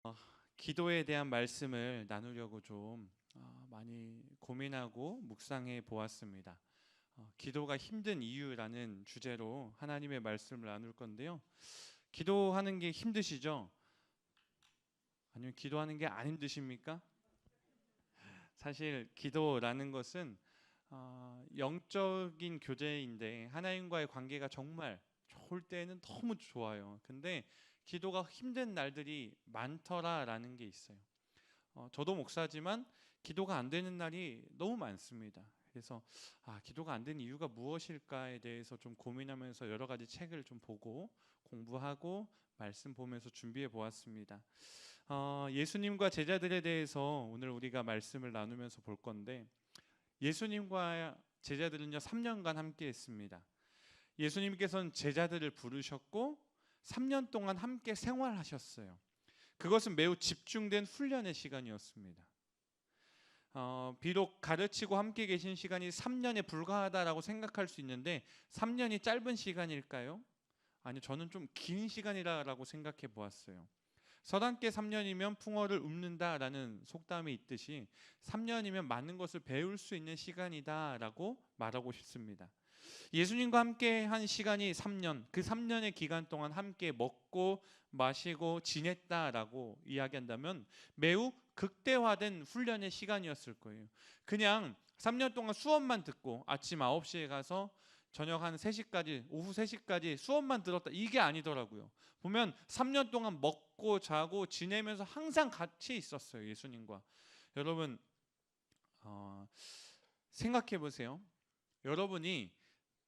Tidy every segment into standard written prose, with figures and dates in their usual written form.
어, 기도에 대한 말씀을 나누려고 좀 많이 고민하고 묵상해 보았습니다. 기도가 힘든 이유라는 주제로 하나님의 말씀을 나눌 건데요. 기도하는 게 힘드시죠? 아니면 기도하는 게 안 힘드십니까? 사실 기도라는 것은 영적인 교제인데 하나님과의 관계가 정말 좋을 때는 너무 좋아요. 근데 기도가 힘든 날들이 많더라라는 게 있어요. 저도 목사지만 기도가 안 되는 날이 너무 많습니다. 그래서 기도가 안 되는 이유가 무엇일까에 대해서 좀 고민하면서 여러 가지 책을 좀 보고 공부하고 말씀 보면서 준비해 보았습니다. 예수님과 제자들에 대해서 오늘 우리가 말씀을 나누면서 볼 건데, 예수님과 제자들은요 3년간 함께 했습니다. 예수님께서는 제자들을 부르셨고 3년 동안 함께 생활하셨어요. 그것은 매우 집중된 훈련의 시간이었습니다. 비록 가르치고 함께 계신 시간이 3년에 불과하다라고 생각할 수 있는데 3년이 짧은 시간일까요? 아니, 저는 좀 긴 시간이라고 생각해 보았어요. 서당계 3년이면 풍어를 읊는다라는 속담이 있듯이 3년이면 많은 것을 배울 수 있는 시간이다라고 말하고 싶습니다. 예수님과 함께 한 시간이 3년, 그 3년의 기간 동안 함께 먹고 마시고 지냈다라고 이야기한다면 매우 극대화된 훈련의 시간이었을 거예요. 그냥 3년 동안 수업만 듣고 아침 9시에 가서 저녁 한 3시까지, 오후 3시까지 수업만 들었다, 이게 아니더라고요. 보면 3년 동안 먹고 자고 지내면서 항상 같이 있었어요, 예수님과. 여러분, 생각해 보세요. 여러분이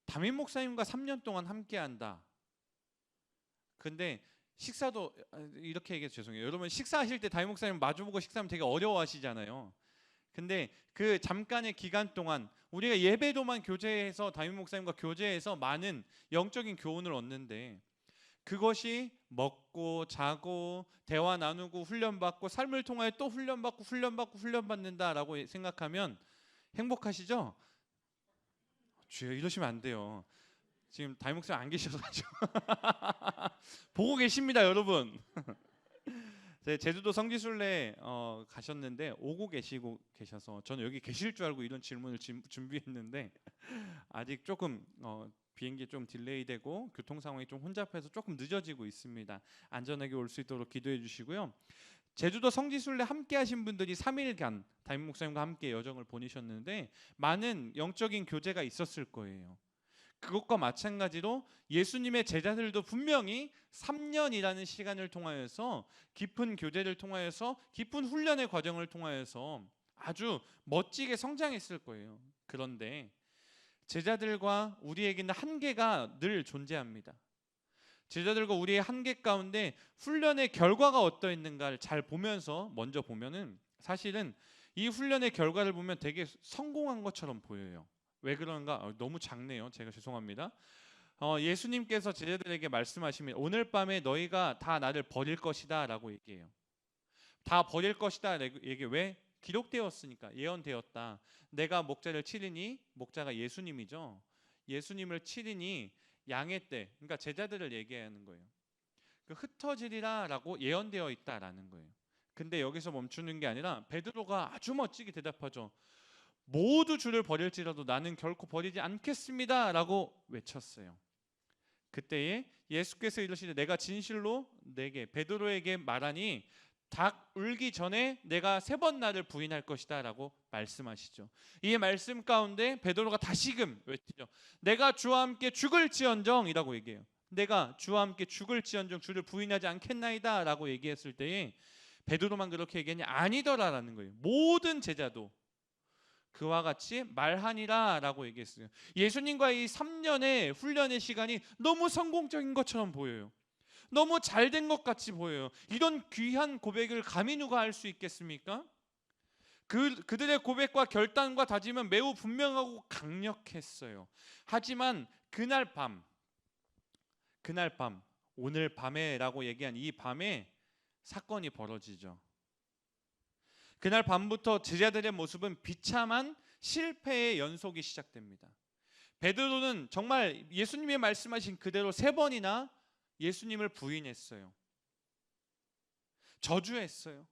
담임 목사님과 3년 동안 함께 한다. 근데 식사도, 이렇게 얘기해서 죄송해요. 여러분, 식사하실 때 담임 목사님 마주보고 식사하면 되게 어려워하시잖아요. 근데 그 잠깐의 기간 동안 우리가 예배도만 교제해서 담임 목사님과 교제해서 많은 영적인 교훈을 얻는데, 그것이 먹고 자고 대화 나누고 훈련받고 삶을 통하여 또 훈련받고 훈련받고 훈련받는다라고 생각하면 행복하시죠? 주여, 이러시면 안 돼요. 지금 담임 목사님 안 계셔가지고 보고 계십니다, 여러분. 제주도 성지순례 가셨는데 오고 계셔서 저는 여기 계실 줄 알고 이런 질문을 준비했는데 아직 조금 비행기 좀 딜레이되고 교통 상황이 좀 혼잡해서 조금 늦어지고 있습니다. 안전하게 올 수 있도록 기도해 주시고요. 제주도 성지순례 함께 하신 분들이 3일간 담임 목사님과 함께 여정을 보내셨는데 많은 영적인 교제가 있었을 거예요. 그것과 마찬가지로 예수님의 제자들도 분명히 3년이라는 시간을 통하여서 깊은 교제를 통하여서 깊은 훈련의 과정을 통하여서 아주 멋지게 성장했을 거예요. 그런데 제자들과 우리에게는 한계가 늘 존재합니다. 제자들과 우리의 한계 가운데 훈련의 결과가 어떠했는가를 잘 보면서 먼저 보면은 사실은 이 훈련의 결과를 보면 되게 성공한 것처럼 보여요. 왜 그런가? 너무 작네요. 제가 죄송합니다. 예수님께서 제자들에게 말씀하시면 오늘 밤에 너희가 다 나를 버릴 것이다 라고 얘기해요. 다 버릴 것이다 얘기. 왜? 기록되었으니까, 예언되었다. 내가 목자를 치리니, 목자가 예수님이죠. 예수님을 치리니 양의 때, 그러니까 제자들을 얘기하는 거예요. 그 흩어지리라 라고 예언되어 있다라는 거예요. 근데 여기서 멈추는 게 아니라 베드로가 아주 멋지게 대답하죠. 모두 주를 버릴지라도 나는 결코 버리지 않겠습니다 라고 외쳤어요. 그때에 예수께서 이르시되 내가 진실로 내게 베드로에게 말하니 닭 울기 전에 내가 3번 나를 부인할 것이다 라고 말씀하시죠. 이 말씀 가운데 베드로가 다시금 외치죠. 내가 주와 함께 죽을지언정 이라고 얘기해요. 내가 주와 함께 죽을지언정 주를 부인하지 않겠나이다 라고 얘기했을 때에 베드로만 그렇게 얘기하냐? 아니더라라는 거예요. 모든 제자도 그와 같이 말하니라 라고 얘기했어요. 예수님과의 이 3년의 훈련의 시간이 너무 성공적인 것처럼 보여요. 너무 잘된 것 같이 보여요. 이런 귀한 고백을 감히 누가 할 수 있겠습니까? 그들의 고백과 결단과 다짐은 매우 분명하고 강력했어요. 하지만 그날 밤, 오늘 밤에라고 얘기한 이 밤에 사건이 벌어지죠. 그날 밤부터 제자들의 모습은 비참한 실패의 연속이 시작됩니다. 베드로는 정말 예수님이 말씀하신 그대로 3번이나 예수님을 부인했어요. 저주했어요.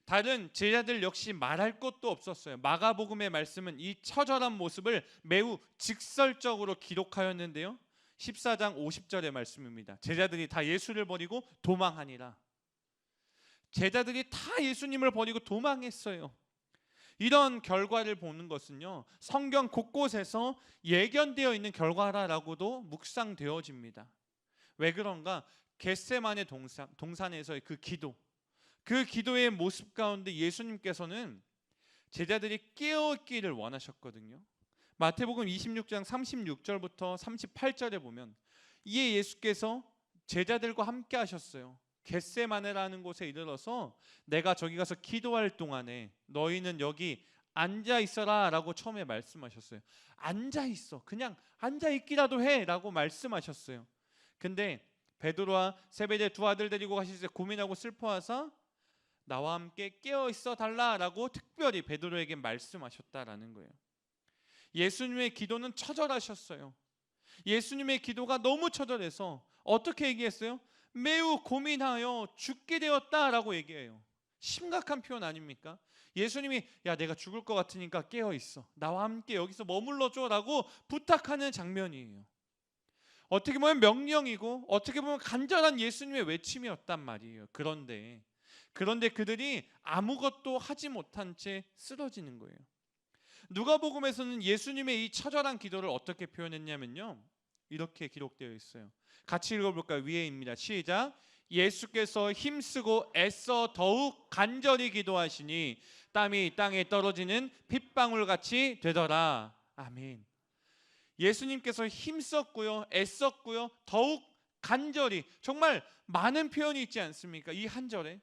다른 제자들 역시 말할 것도 없었어요. 마가복음의 말씀은 이 처절한 모습을 매우 직설적으로 기록하였는데요. 14장 50절의 말씀입니다. 제자들이 다 예수를 버리고 도망하니라. 제자들이 다 예수님을 버리고 도망했어요. 이런 결과를 보는 것은요, 성경 곳곳에서 예견되어 있는 결과라고도 묵상되어집니다. 왜 그런가? 겟세마네 동산에서의 그 기도, 그 기도의 모습 가운데 예수님께서는 제자들이 깨어있기를 원하셨거든요. 마태복음 26장 36절부터 38절에 보면 이에 예수께서 제자들과 함께 하셨어요. 겟세마네라는 곳에 이르러서 내가 저기 가서 기도할 동안에 너희는 여기 앉아 있어라 라고 처음에 말씀하셨어요. 앉아 있어, 그냥 앉아 있기라도 해 라고 말씀하셨어요. 근데 베드로와 세베대 두 아들 데리고 가실 때 고민하고 슬퍼하사 나와 함께 깨어 있어 달라라고 특별히 베드로에게 말씀하셨다라는 거예요. 예수님의 기도는 처절하셨어요. 예수님의 기도가 너무 처절해서 어떻게 얘기했어요? 매우 고민하여 죽게 되었다라고 얘기해요. 심각한 표현 아닙니까? 예수님이 야, 내가 죽을 것 같으니까 깨어 있어, 나와 함께 여기서 머물러 줘라고 부탁하는 장면이에요. 어떻게 보면 명령이고 어떻게 보면 간절한 예수님의 외침이었단 말이에요. 그런데 그들이 아무것도 하지 못한 채 쓰러지는 거예요. 누가복음에서는 예수님의 이 처절한 기도를 어떻게 표현했냐면요, 이렇게 기록되어 있어요. 같이 읽어볼까요? 위에입니다. 시작. 예수께서 힘쓰고 애써 더욱 간절히 기도하시니 땀이 땅에 떨어지는 핏방울같이 되더라. 아멘. 예수님께서 힘썼고요, 애썼고요, 더욱 간절히, 정말 많은 표현이 있지 않습니까? 이 한 절에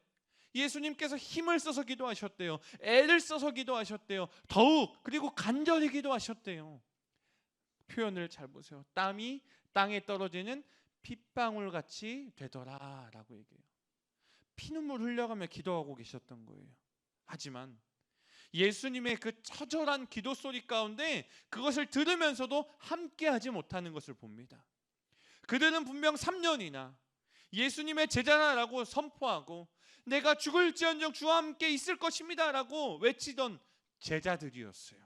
예수님께서 힘을 써서 기도하셨대요. 애를 써서 기도하셨대요. 더욱, 그리고 간절히 기도하셨대요. 표현을 잘 보세요. 땀이 땅에 떨어지는 핏방울같이 되더라 라고 얘기해요. 피눈물 흘려가며 기도하고 계셨던 거예요. 하지만 예수님의 그 처절한 기도 소리 가운데 그것을 들으면서도 함께하지 못하는 것을 봅니다. 그들은 분명 3년이나 예수님의 제자라고 선포하고 내가 죽을지언정 주와 함께 있을 것입니다 라고 외치던 제자들이었어요.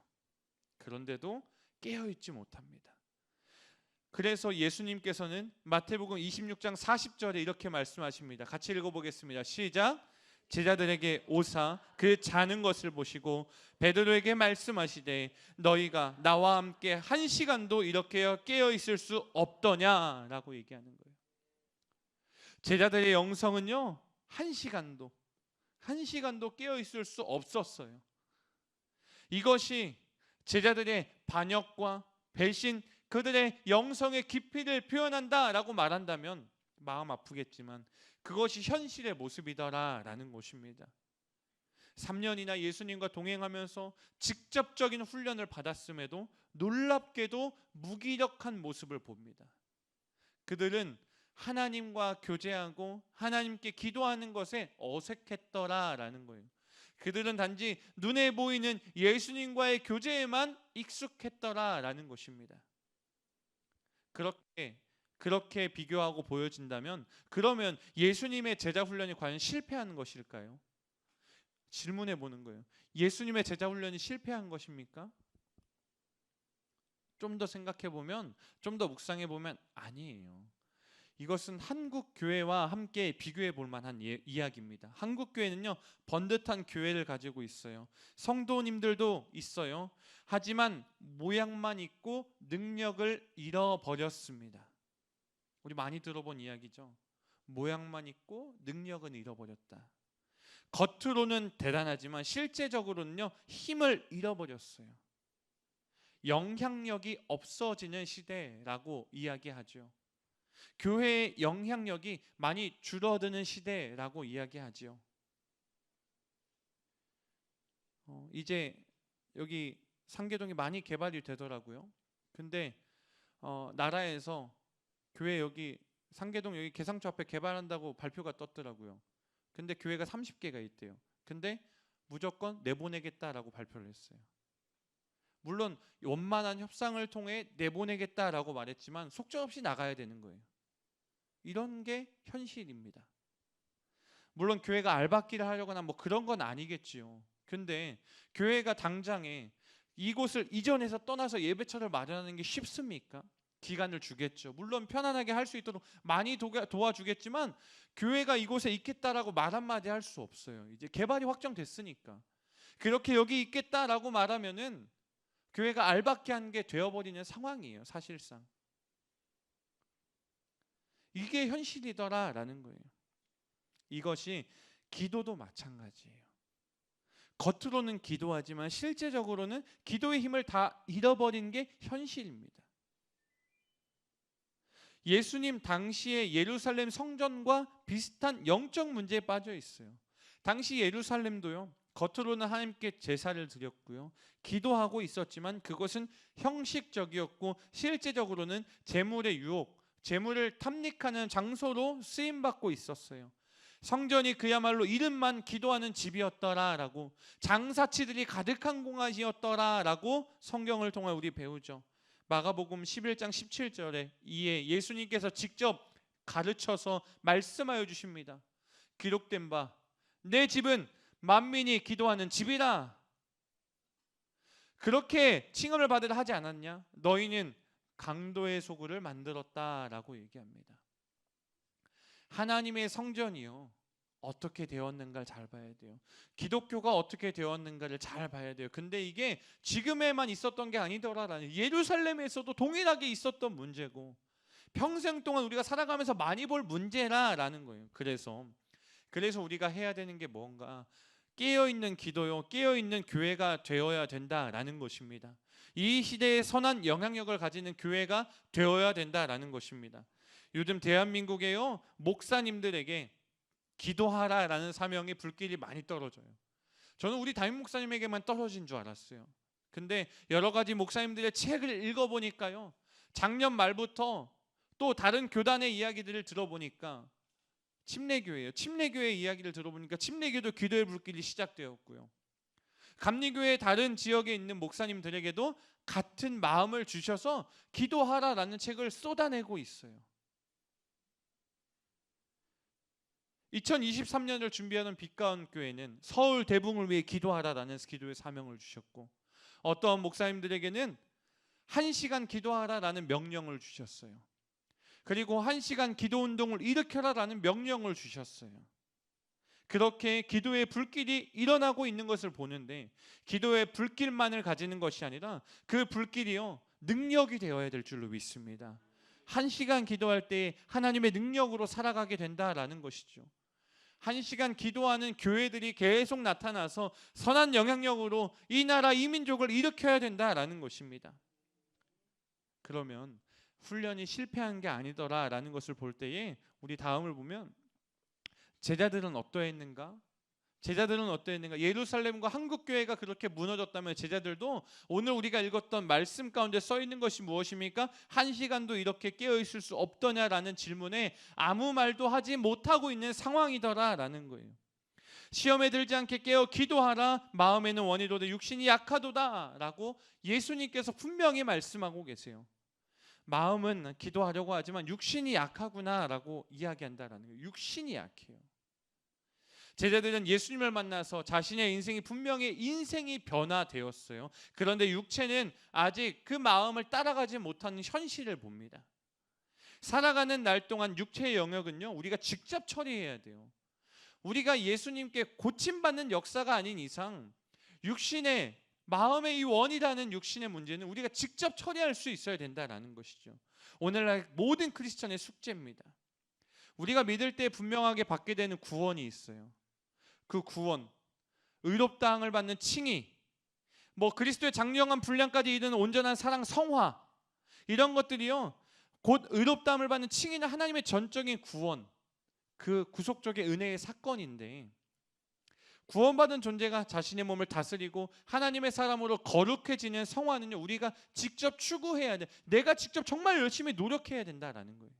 그런데도 깨어있지 못합니다. 그래서 예수님께서는 마태복음 26장 40절에 이렇게 말씀하십니다. 같이 읽어보겠습니다. 시작. 제자들에게 오사 그 자는 것을 보시고 베드로에게 말씀하시되 너희가 나와 함께 한 시간도 이렇게 깨어 있을 수 없더냐라고 얘기하는 거예요. 제자들의 영성은요, 한 시간도 깨어 있을 수 없었어요. 이것이 제자들의 반역과 배신, 그들의 영성의 깊이를 표현한다라고 말한다면 마음 아프겠지만 그것이 현실의 모습이더라라는 것입니다. 3년이나 예수님과 동행하면서 직접적인 훈련을 받았음에도 놀랍게도 무기력한 모습을 봅니다. 그들은 하나님과 교제하고 하나님께 기도하는 것에 어색했더라라는 거예요. 그들은 단지 눈에 보이는 예수님과의 교제에만 익숙했더라라는 것입니다. 그렇게 비교하고 보여진다면 그러면 예수님의 제자 훈련이 과연 실패하는 것일까요? 질문해 보는 거예요. 예수님의 제자 훈련이 실패한 것입니까? 좀 더 생각해 보면, 좀 더 묵상해 보면 아니에요. 이것은 한국 교회와 함께 비교해 볼 만한 이야기입니다. 한국 교회는요, 번듯한 교회를 가지고 있어요. 성도님들도 있어요. 하지만 모양만 있고 능력을 잃어버렸습니다. 우리 많이 들어본 이야기죠. 모양만 있고 능력은 잃어버렸다. 겉으로는 대단하지만 실제적으로는요, 힘을 잃어버렸어요. 영향력이 없어지는 시대라고 이야기하죠. 교회의 영향력이 많이 줄어드는 시대라고 이야기하죠. 이제 여기 상계동이 많이 개발이 되더라고요. 근데 나라에서 교회 여기 상계동 여기 계상초 앞에 개발한다고 발표가 떴더라고요. 근데 교회가 30개가 있대요. 근데 무조건 내보내겠다라고 발표를 했어요. 물론 원만한 협상을 통해 내보내겠다라고 말했지만 속절없이 나가야 되는 거예요. 이런 게 현실입니다. 물론 교회가 알박기를 하려거나 뭐 그런 건 아니겠지요. 근데 교회가 당장에 이곳을 이전해서 떠나서 예배처를 마련하는 게 쉽습니까? 기간을 주겠죠. 물론 편안하게 할 수 있도록 많이 도와주겠지만 교회가 이곳에 있겠다라고 말 한마디 할 수 없어요. 이제 개발이 확정됐으니까. 그렇게 여기 있겠다라고 말하면은 교회가 알박기 한 게 되어버리는 상황이에요. 사실상. 이게 현실이더라라는 거예요. 이것이 기도도 마찬가지예요. 겉으로는 기도하지만 실제적으로는 기도의 힘을 다 잃어버린 게 현실입니다. 예수님 당시의 예루살렘 성전과 비슷한 영적 문제에 빠져 있어요. 당시 예루살렘도요, 겉으로는 하나님께 제사를 드렸고요, 기도하고 있었지만 그것은 형식적이었고 실제적으로는 재물의 유혹, 재물을 탐닉하는 장소로 쓰임받고 있었어요. 성전이 그야말로 이름만 기도하는 집이었더라라고, 장사치들이 가득한 공간이었더라라고 성경을 통해 우리 배우죠. 마가복음 11장 17절에 이에 예수님께서 직접 가르쳐서 말씀하여 주십니다. 기록된 바 내 집은 만민이 기도하는 집이라. 그렇게 칭함을 받으라 하지 않았냐? 너희는 강도의 소굴을 만들었다라고 얘기합니다. 하나님의 성전이요, 어떻게 되었는가를 잘 봐야 돼요. 기독교가 어떻게 되었는가를 잘 봐야 돼요. 근데 이게 지금에만 있었던 게 아니더라라는, 예루살렘에서도 동일하게 있었던 문제고 평생 동안 우리가 살아가면서 많이 볼 문제라라는 거예요. 그래서 우리가 해야 되는 게 뭔가, 깨어있는 기도요, 깨어있는 교회가 되어야 된다라는 것입니다. 이 시대에 선한 영향력을 가지는 교회가 되어야 된다라는 것입니다. 요즘 대한민국에요, 목사님들에게 기도하라라는 사명의 불길이 많이 떨어져요. 저는 우리 담임 목사님에게만 떨어진 줄 알았어요. 근데 여러 가지 목사님들의 책을 읽어보니까요, 작년 말부터 또 다른 교단의 이야기들을 들어보니까 침례교회예요. 침례교회 이야기를 들어보니까 침례교도 기도의 불길이 시작되었고요, 감리교회 다른 지역에 있는 목사님들에게도 같은 마음을 주셔서 기도하라라는 책을 쏟아내고 있어요. 2023년을 준비하는 빛가운 교회는 서울 대붕을 위해 기도하라라는 기도의 사명을 주셨고, 어떠한 목사님들에게는 1시간 기도하라라는 명령을 주셨어요. 그리고 1시간 기도 운동을 일으켜라라는 명령을 주셨어요. 그렇게 기도의 불길이 일어나고 있는 것을 보는데, 기도의 불길만을 가지는 것이 아니라 그 불길이요, 능력이 되어야 될 줄로 믿습니다. 1시간 기도할 때 하나님의 능력으로 살아가게 된다라는 것이죠. 1시간 기도하는 교회들이 계속 나타나서 선한 영향력으로 이 나라 이 민족을 일으켜야 된다라는 것입니다. 그러면 훈련이 실패한 게 아니더라라는 것을 볼 때에 우리 다음을 보면, 제자들은 어떠했는가? 예루살렘과 한국교회가 그렇게 무너졌다면 제자들도 오늘 우리가 읽었던 말씀 가운데 써 있는 것이 무엇입니까? 1시간도 이렇게 깨어 있을 수 없더냐라는 질문에 아무 말도 하지 못하고 있는 상황이더라라는 거예요. 시험에 들지 않게 깨어 기도하라. 마음에는 원이로되 육신이 약하도다라고 예수님께서 분명히 말씀하고 계세요. 마음은 기도하려고 하지만 육신이 약하구나라고 이야기한다라는 거예요. 육신이 약해요. 제자들은 예수님을 만나서 자신의 인생이 분명히 인생이 변화되었어요. 그런데 육체는 아직 그 마음을 따라가지 못하는 현실을 봅니다. 살아가는 날 동안 육체의 영역은요, 우리가 직접 처리해야 돼요. 우리가 예수님께 고침받는 역사가 아닌 이상 육신의, 마음의 이 원이라는 육신의 문제는 우리가 직접 처리할 수 있어야 된다는 것이죠. 오늘날 모든 크리스천의 숙제입니다. 우리가 믿을 때 분명하게 받게 되는 구원이 있어요. 그 구원, 의롭다함을 받는 칭의, 그리스도의 장령한 분량까지 이르는 온전한 사랑, 성화, 이런 것들이요, 곧 의롭다함을 받는 칭의는 하나님의 전적인 구원, 그 구속적인 은혜의 사건인데, 구원받은 존재가 자신의 몸을 다스리고 하나님의 사람으로 거룩해지는 성화는요, 우리가 직접 추구해야 돼. 내가 직접 정말 열심히 노력해야 된다라는 거예요.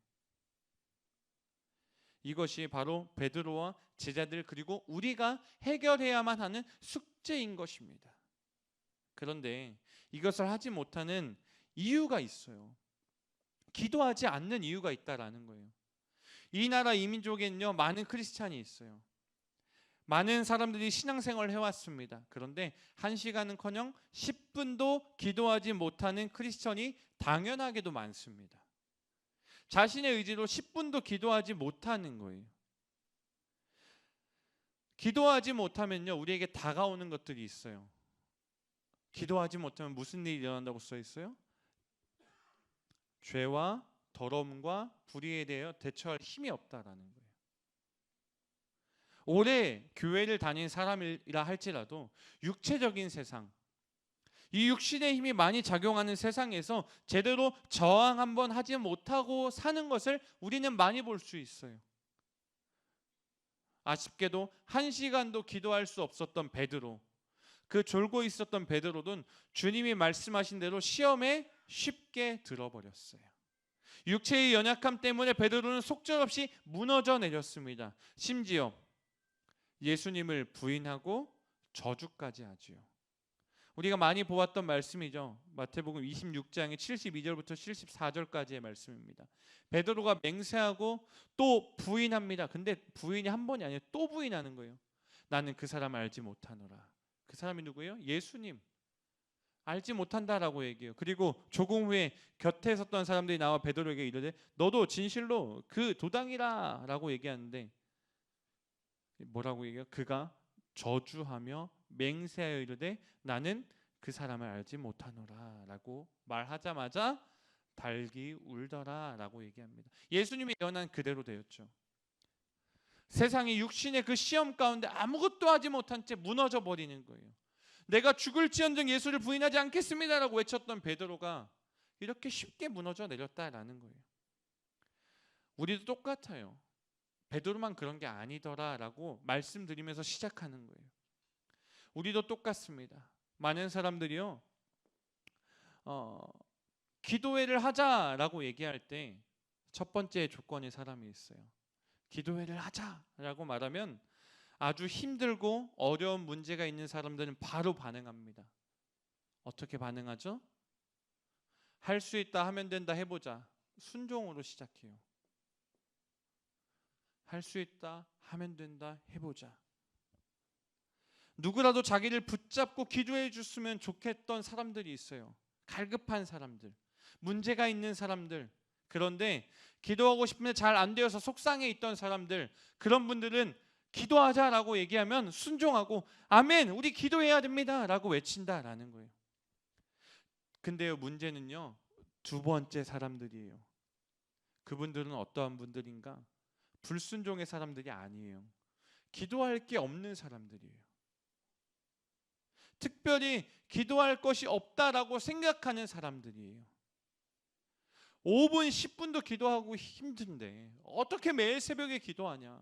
이것이 바로 베드로와 제자들, 그리고 우리가 해결해야만 하는 숙제인 것입니다. 그런데 이것을 하지 못하는 이유가 있어요. 기도하지 않는 이유가 있다라는 거예요. 이 나라 이 민족에는요, 많은 크리스찬이 있어요. 많은 사람들이 신앙생활을 해왔습니다. 그런데 1시간은커녕 10분도 기도하지 못하는 크리스천이 당연하게도 많습니다. 자신의 의지로 10분도 기도하지 못하는 거예요. 기도하지 못하면요, 우리에게 다가오는 것들이 있어요. 기도하지 못하면 무슨 일이 일어난다고 써 있어요? 죄와 더러움과 불의에 대해 대처할 힘이 없다라는 거예요. 오래 교회를 다닌 사람이라 할지라도 육체적인 세상, 이 육신의 힘이 많이 작용하는 세상에서 제대로 저항 한번 하지 못하고 사는 것을 우리는 많이 볼 수 있어요. 아쉽게도 1시간도 기도할 수 없었던 베드로, 그 졸고 있었던 베드로는 주님이 말씀하신 대로 시험에 쉽게 들어버렸어요. 육체의 연약함 때문에 베드로는 속절없이 무너져 내렸습니다. 심지어 예수님을 부인하고 저주까지 하지요. 우리가 많이 보았던 말씀이죠. 마태복음 26장의 72절부터 74절까지의 말씀입니다. 베드로가 맹세하고 또 부인합니다. 근데 부인이 한 번이 아니에요. 또 부인하는 거예요. 나는 그 사람을 알지 못하노라. 그 사람이 누구예요? 예수님. 알지 못한다라고 얘기해요. 그리고 조금 후에 곁에 섰던 사람들이 나와 베드로에게 이르되 너도 진실로 그 도당이라 라고 얘기하는데 뭐라고 얘기해요? 그가 저주하며 맹세하여 이르되 나는 그 사람을 알지 못하노라 라고 말하자마자 달기 울더라 라고 얘기합니다. 예수님이 예언한 그대로 되었죠. 세상이 육신의 그 시험 가운데 아무것도 하지 못한 채 무너져 버리는 거예요. 내가 죽을지언정 예수를 부인하지 않겠습니다 라고 외쳤던 베드로가 이렇게 쉽게 무너져 내렸다라는 거예요. 우리도 똑같아요. 베드로만 그런 게 아니더라 라고 말씀드리면서 시작하는 거예요. 우리도 똑같습니다. 많은 사람들이요, 기도회를 하자라고 얘기할 때 첫 번째 조건의 사람이 있어요. 기도회를 하자라고 말하면 아주 힘들고 어려운 문제가 있는 사람들은 바로 반응합니다. 어떻게 반응하죠? 할 수 있다, 하면 된다, 해보자. 순종으로 시작해요. 할 수 있다, 하면 된다, 해보자. 누구라도 자기를 붙잡고 기도해 줬으면 좋겠던 사람들이 있어요. 갈급한 사람들, 문제가 있는 사람들, 그런데 기도하고 싶은데 잘 안 되어서 속상해 있던 사람들, 그런 분들은 기도하자라고 얘기하면 순종하고 아멘, 우리 기도해야 됩니다 라고 외친다라는 거예요. 근데요, 문제는요, 두 번째 사람들이에요. 그분들은 어떠한 분들인가? 불순종의 사람들이 아니에요. 기도할 게 없는 사람들이에요. 특별히 기도할 것이 없다라고 생각하는 사람들이에요. 5분, 10분도 기도하고 힘든데 어떻게 매일 새벽에 기도하냐?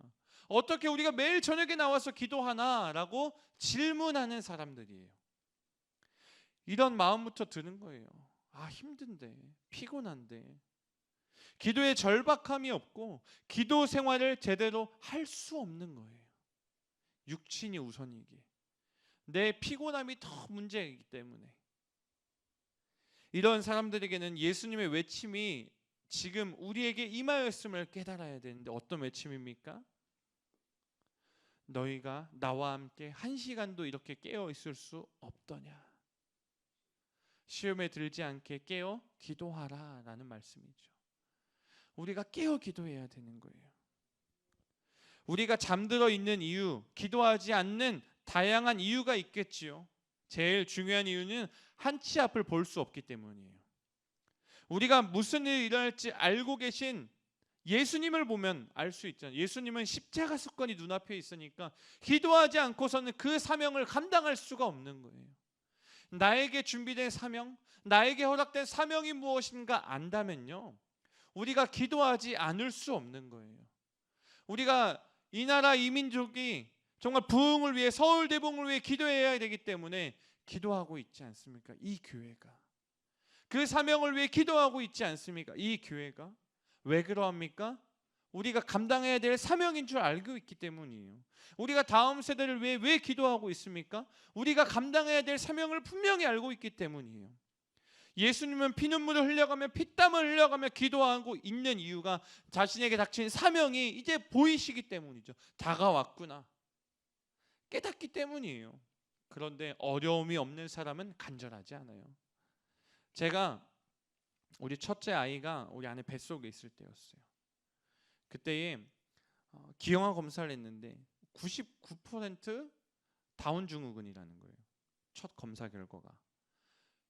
어떻게 우리가 매일 저녁에 나와서 기도하나? 라고 질문하는 사람들이에요. 이런 마음부터 드는 거예요. 아, 힘든데, 피곤한데. 기도에 절박함이 없고 기도 생활을 제대로 할 수 없는 거예요. 육신이 우선이기에. 내 피곤함이 더 문제이기 때문에. 이런 사람들에게는 예수님의 외침이 지금 우리에게 임하였음을 깨달아야 되는데 어떤 외침입니까? 너희가 나와 함께 1시간도 이렇게 깨어 있을 수 없더냐? 시험에 들지 않게 깨어 기도하라 라는 말씀이죠. 우리가 깨어 기도해야 되는 거예요. 우리가 잠들어 있는 이유, 기도하지 않는 다양한 이유가 있겠지요. 제일 중요한 이유는 한치 앞을 볼 수 없기 때문이에요. 우리가 무슨 일이 일어날지 알고 계신 예수님을 보면 알 수 있잖아요. 예수님은 십자가 사건이 눈앞에 있으니까 기도하지 않고서는 그 사명을 감당할 수가 없는 거예요. 나에게 준비된 사명, 나에게 허락된 사명이 무엇인가 안다면요, 우리가 기도하지 않을 수 없는 거예요. 우리가 이 나라 이 민족이 정말 부흥을 위해, 서울 대붕을 위해 기도해야 되기 때문에 기도하고 있지 않습니까? 이 교회가 그 사명을 위해 기도하고 있지 않습니까? 이 교회가 왜 그러합니까? 우리가 감당해야 될 사명인 줄 알고 있기 때문이에요. 우리가 다음 세대를 위해 왜 기도하고 있습니까? 우리가 감당해야 될 사명을 분명히 알고 있기 때문이에요. 예수님은 피눈물을 흘려가며 피땀을 흘려가며 기도하고 있는 이유가 자신에게 닥친 사명이 이제 보이시기 때문이죠. 다가왔구나. 깨닫기 때문이에요. 그런데 어려움이 없는 사람은 간절하지 않아요. 제가 우리 첫째 아이가 우리 아내 뱃속에 있을 때였어요. 그때에 기형아 검사를 했는데 99% 다운 증후군이라는 거예요. 첫 검사 결과가.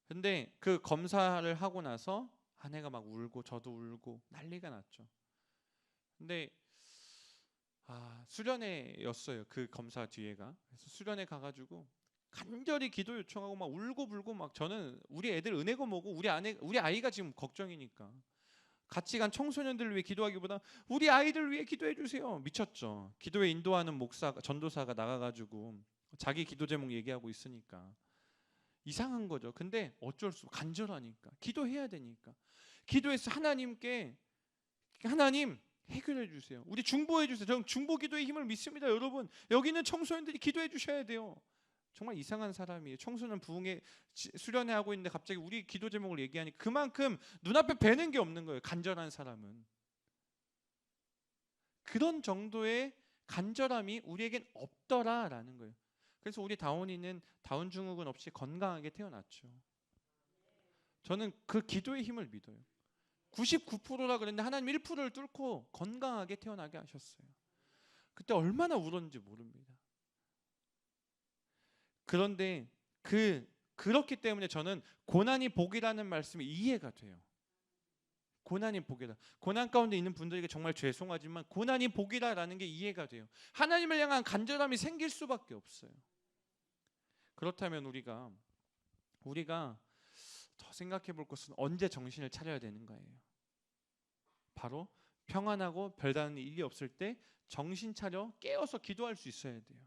근데 그 검사를 하고 나서 아내가 막 울고 저도 울고 난리가 났죠. 근데 수련회였어요. 그 검사 뒤에가. 그래서 수련회 가가지고 간절히 기도 요청하고 막 울고 불고 막 저는 우리 애들 은혜고 뭐고 우리 아이가 지금 걱정이니까 같이 간 청소년들을 위해 기도하기보다 우리 아이들 위해 기도해 주세요. 미쳤죠. 기도에 인도하는 전도사가 나가가지고 자기 기도 제목 얘기하고 있으니까 이상한 거죠. 근데 어쩔 수 없어. 간절하니까 기도해야 되니까 기도해서 하나님께 하나님 해결해 주세요. 우리 중보해 주세요. 저는 중보 기도의 힘을 믿습니다. 여러분 여기 있는 청소년들이 기도해 주셔야 돼요. 정말 이상한 사람이에요. 청소년 부흥회 수련회 하고 있는데 갑자기 우리 기도 제목을 얘기하니 그만큼 눈앞에 뵈는 게 없는 거예요. 간절한 사람은. 그런 정도의 간절함이 우리에겐 없더라라는 거예요. 그래서 우리 다운이는 다운 증후군 없이 건강하게 태어났죠. 저는 그 기도의 힘을 믿어요. 99%라 그랬는데 하나님 1%를 뚫고 건강하게 태어나게 하셨어요. 그때 얼마나 울었는지 모릅니다. 그런데 그렇기 때문에 저는 고난이 복이라는 말씀이 이해가 돼요. 고난이 복이다. 고난 가운데 있는 분들에게 정말 죄송하지만 고난이 복이다라는 게 이해가 돼요. 하나님을 향한 간절함이 생길 수밖에 없어요. 그렇다면 우리가 더 생각해 볼 것은 언제 정신을 차려야 되는 거예요. 바로 평안하고 별다른 일이 없을 때 정신 차려 깨어서 기도할 수 있어야 돼요.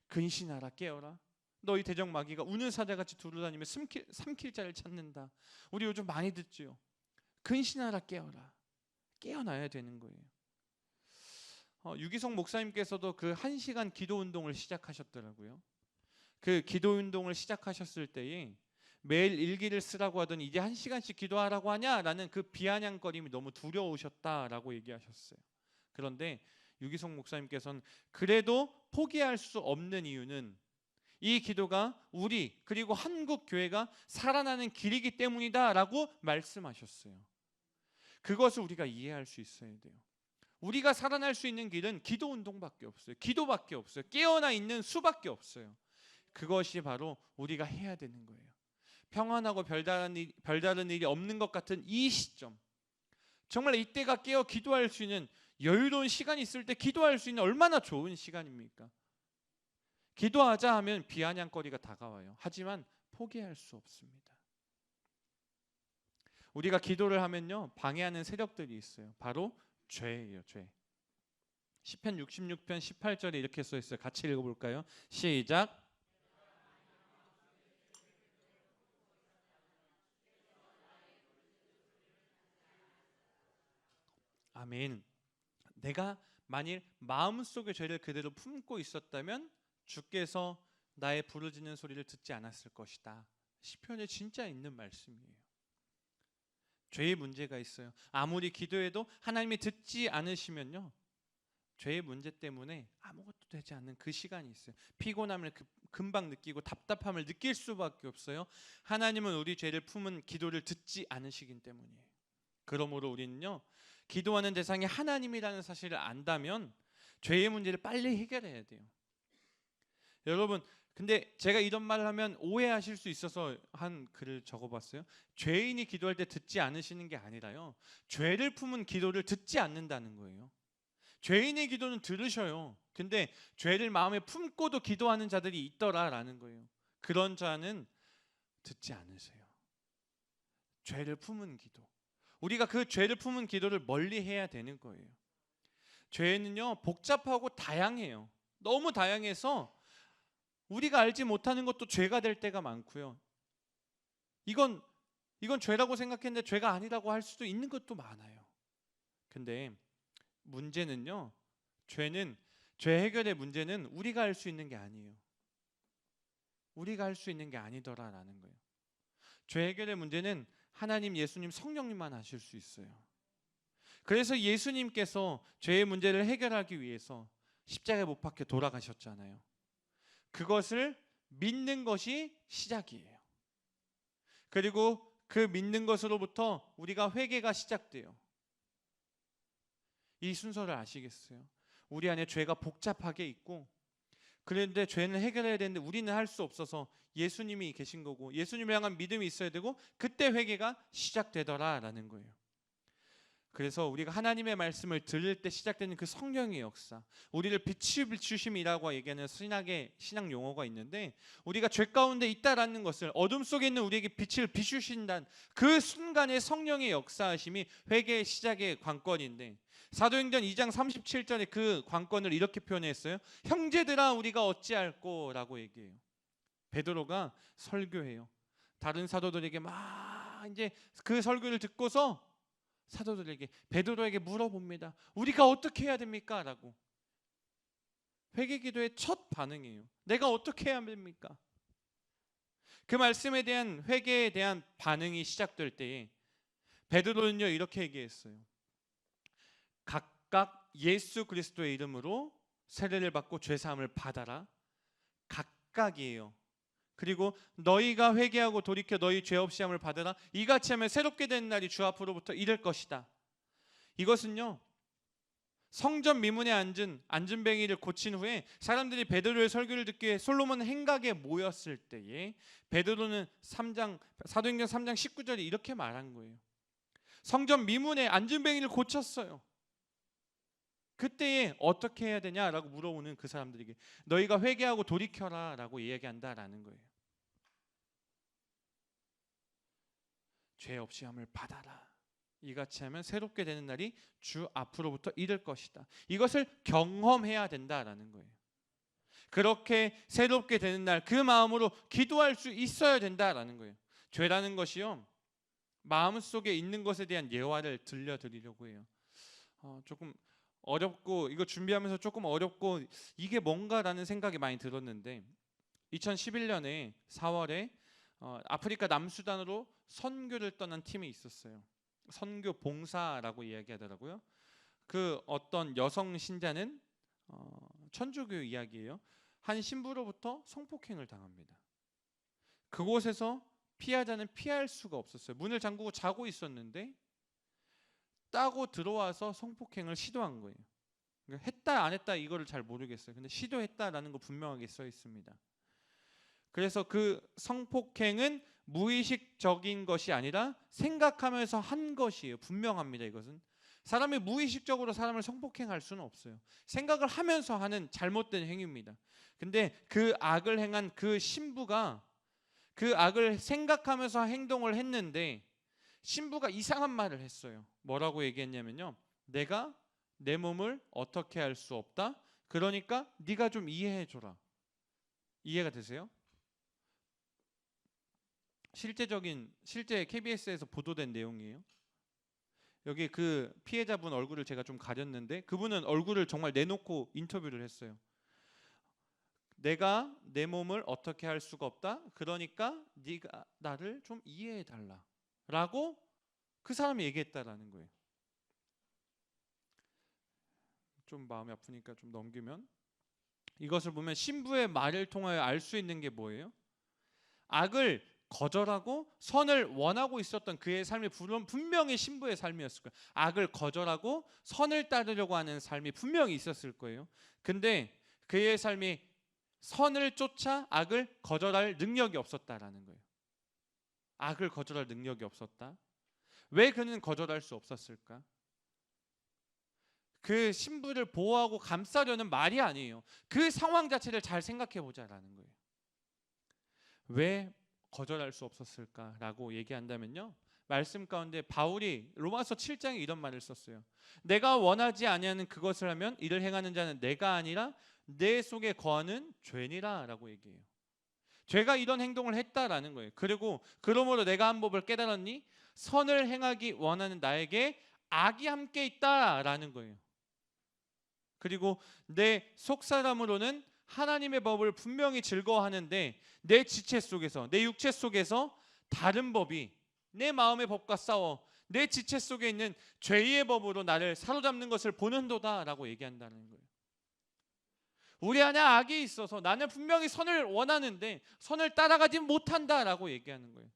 근신하라 깨어라. 너희 대적 마귀가 우는 사자같이 두루다니며 삼킬 자를 찾는다. 우리 요즘 많이 듣지요. 근신하라 깨어라. 깨어나야 되는 거예요. 유기성 목사님께서도 그 1시간 기도 운동을 시작하셨더라고요. 그 기도 운동을 시작하셨을 때에 매일 일기를 쓰라고 하더니 이제 1시간씩 기도하라고 하냐라는 그 비아냥거림이 너무 두려우셨다라고 얘기하셨어요. 그런데 유기성 목사님께서는 그래도 포기할 수 없는 이유는 이 기도가 우리 그리고 한국 교회가 살아나는 길이기 때문이다라고 말씀하셨어요. 그것을 우리가 이해할 수 있어야 돼요. 우리가 살아날 수 있는 길은 기도 운동밖에 없어요. 기도밖에 없어요. 깨어나 있는 수밖에 없어요. 그것이 바로 우리가 해야 되는 거예요. 평안하고 별다른 일이 없는 것 같은 이 시점, 정말 이때가 깨어 기도할 수 있는 여유로운 시간이 있을 때 기도할 수 있는 얼마나 좋은 시간입니까? 기도하자 하면 비아냥거리가 다가와요. 하지만 포기할 수 없습니다. 우리가 기도를 하면요 방해하는 세력들이 있어요. 바로 죄예요. 죄. 시편 66편 18절에 이렇게 써 있어요. 같이 읽어볼까요? 시작. 아멘. 내가 만일 마음속의 죄를 그대로 품고 있었다면 주께서 나의 부르짖는 소리를 듣지 않았을 것이다. 시편에 진짜 있는 말씀이에요. 죄의 문제가 있어요. 아무리 기도해도 하나님이 듣지 않으시면요 죄의 문제 때문에 아무것도 되지 않는 그 시간이 있어요. 피곤함을 금방 느끼고 답답함을 느낄 수밖에 없어요. 하나님은 우리 죄를 품은 기도를 듣지 않으시기 때문이에요. 그러므로 우리는요 기도하는 대상이 하나님이라는 사실을 안다면 죄의 문제를 빨리 해결해야 돼요. 여러분 근데 제가 이런 말을 하면 오해하실 수 있어서 한 글을 적어봤어요. 죄인이 기도할 때 듣지 않으시는 게 아니라요 죄를 품은 기도를 듣지 않는다는 거예요. 죄인의 기도는 들으셔요. 근데 죄를 마음에 품고도 기도하는 자들이 있더라라는 거예요. 그런 자는 듣지 않으세요. 죄를 품은 기도. 우리가 그 죄를 품은 기도를 멀리 해야 되는 거예요. 죄는요 복잡하고 다양해요. 너무 다양해서 우리가 알지 못하는 것도 죄가 될 때가 많고요. 이건 죄라고 생각했는데 죄가 아니라고 할 수도 있는 것도 많아요. 근데 문제는요 죄 해결의 문제는 우리가 할 수 있는 게 아니에요. 우리가 할 수 있는 게 아니더라라는 거예요. 죄 해결의 문제는 하나님, 예수님, 성령님만 하실 수 있어요. 그래서 예수님께서 죄의 문제를 해결하기 위해서 십자가에 못 박혀 돌아가셨잖아요. 그것을 믿는 것이 시작이에요. 그리고 그 믿는 것으로부터 우리가 회개가 시작돼요. 이 순서를 아시겠어요? 우리 안에 죄가 복잡하게 있고, 그런데 죄는 해결해야 되는데 우리는 할 수 없어서 예수님이 계신 거고, 예수님을 향한 믿음이 있어야 되고, 그때 회개가 시작되더라라는 거예요. 그래서 우리가 하나님의 말씀을 들을 때 시작되는 그 성령의 역사, 우리를 비추심이라고 얘기하는 신학 용어가 있는데, 우리가 죄 가운데 있다라는 것을, 어둠 속에 있는 우리에게 빛을 비추신다는 그 순간의 성령의 역사하심이 회개의 시작의 관건인데, 사도행전 2장 37절에 그 관건을 이렇게 표현했어요. 형제들아 우리가 어찌할꼬 라고 얘기해요. 베드로가 설교해요. 다른 사도들에게 막 이제 그 설교를 듣고서 사도들에게, 베드로에게 물어봅니다. 우리가 어떻게 해야 됩니까? 라고. 회개기도의 첫 반응이에요. 내가 어떻게 해야 됩니까? 그 말씀에 대한, 회개에 대한 반응이 시작될 때에 베드로는요 이렇게 얘기했어요. 각각 예수 그리스도의 이름으로 세례를 받고 죄사함을 받아라. 각각이에요. 그리고 너희가 회개하고 돌이켜 너희 죄 없이 함을 받으라. 이같이 하면 새롭게 된 날이 주 앞으로부터 이를 것이다. 이것은요, 성전 미문에 앉은 안진뱅이를 고친 후에 사람들이 베드로의 설교를 듣기 위해 솔로몬 행각에 모였을 때에 베드로는 사도행전 3장 19절에 이렇게 말한 거예요. 성전 미문에 안진뱅이를 고쳤어요. 그때에 어떻게 해야 되냐라고 물어보는 그 사람들에게 너희가 회개하고 돌이켜라 라고 이야기한다라는 거예요. 죄 없이 함을 받아라. 이같이 하면 새롭게 되는 날이 주 앞으로부터 이를 것이다. 이것을 경험해야 된다라는 거예요. 그렇게 새롭게 되는 날, 그 마음으로 기도할 수 있어야 된다라는 거예요. 죄라는 것이요, 마음속에 있는 것에 대한 예화를 들려드리려고 해요. 조금 어렵고, 이거 준비하면서 조금 어렵고 이게 뭔가라는 생각이 많이 들었는데, 2011년에 4월에 아프리카 남수단으로 선교를 떠난 팀이 있었어요. 선교 봉사라고 이야기하더라고요. 그 어떤 여성 신자는 천주교 이야기예요. 한 신부로부터 성폭행을 당합니다. 그곳에서 피하자는 피할 수가 없었어요. 문을 잠그고 자고 있었는데 따고 들어와서 성폭행을 시도한 거예요. 그러니까 했다 안 했다 이거를 잘 모르겠어요. 근데 시도했다라는 거 분명하게 써 있습니다. 그래서 그 성폭행은 무의식적인 것이 아니라 생각하면서 한 것이에요. 분명합니다. 이것은 사람이 무의식적으로 사람을 성폭행할 수는 없어요. 생각을 하면서 하는 잘못된 행위입니다. 근데 그 악을 행한 그 신부가 그 악을 생각하면서 행동을 했는데, 신부가 이상한 말을 했어요. 뭐라고 얘기했냐면요, 내가 내 몸을 어떻게 할 수 없다. 그러니까 네가 좀 이해해 줘라. 이해가 되세요? 실제 KBS에서 보도된 내용이에요. 여기 그 피해자분 얼굴을 제가 좀 가렸는데, 그분은 얼굴을 정말 내놓고 인터뷰를 했어요. 내가 내 몸을 어떻게 할 수가 없다. 그러니까 네가 나를 좀 이해해 달라 라고 그 사람이 얘기했다라는 거예요. 좀 마음이 아프니까 좀 넘기면, 이것을 보면 신부의 말을 통하여 알 수 있는 게 뭐예요? 악을 거절하고 선을 원하고 있었던 그의 삶이 분명히 신부의 삶이었을 거예요. 악을 거절하고 선을 따르려고 하는 삶이 분명히 있었을 거예요. 근데 그의 삶이 선을 쫓아 악을 거절할 능력이 없었다라는 거예요. 악을 거절할 능력이 없었다. 왜 그는 거절할 수 없었을까? 그 신부를 보호하고 감싸려는 말이 아니에요. 그 상황 자체를 잘 생각해 보자라는 거예요. 왜 거절할 수 없었을까라고 얘기한다면요, 말씀 가운데 바울이 로마서 7장에 이런 말을 썼어요. 내가 원하지 아니하는 그것을 하면 이를 행하는 자는 내가 아니라 내 속에 거하는 죄니라 라고 얘기해요. 죄가 이런 행동을 했다라는 거예요. 그리고 그러므로 내가 한 법을 깨달았니? 선을 행하기 원하는 나에게 악이 함께 있다라는 거예요. 그리고 내 속사람으로는 하나님의 법을 분명히 즐거워하는데 내 지체 속에서, 내 육체 속에서 다른 법이 내 마음의 법과 싸워 내 지체 속에 있는 죄의 법으로 나를 사로잡는 것을 보는도다 라고 얘기한다는 거예요. 우리 안에 악이 있어서 나는 분명히 선을 원하는데 선을 따라가지 못한다라고 얘기하는 거예요.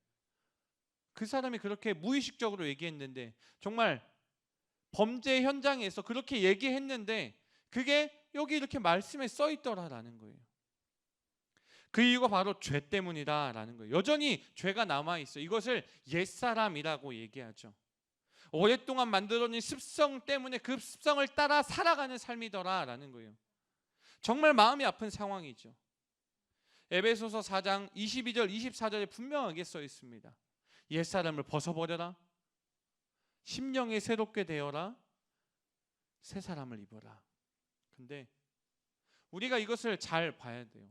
그 사람이 그렇게 무의식적으로 얘기했는데, 정말 범죄 현장에서 그렇게 얘기했는데 그게 여기 이렇게 말씀에 써 있더라라는 거예요. 그 이유가 바로 죄 때문이다라는 거예요. 여전히 죄가 남아 있어. 이것을 옛사람이라고 얘기하죠. 오랫동안 만들어진 습성 때문에 그 습성을 따라 살아가는 삶이더라라는 거예요. 정말 마음이 아픈 상황이죠. 에베소서 4장 22절 24절에 분명하게 써 있습니다. 옛사람을 벗어버려라, 심령이 새롭게 되어라, 새 사람을 입어라. 근데 우리가 이것을 잘 봐야 돼요.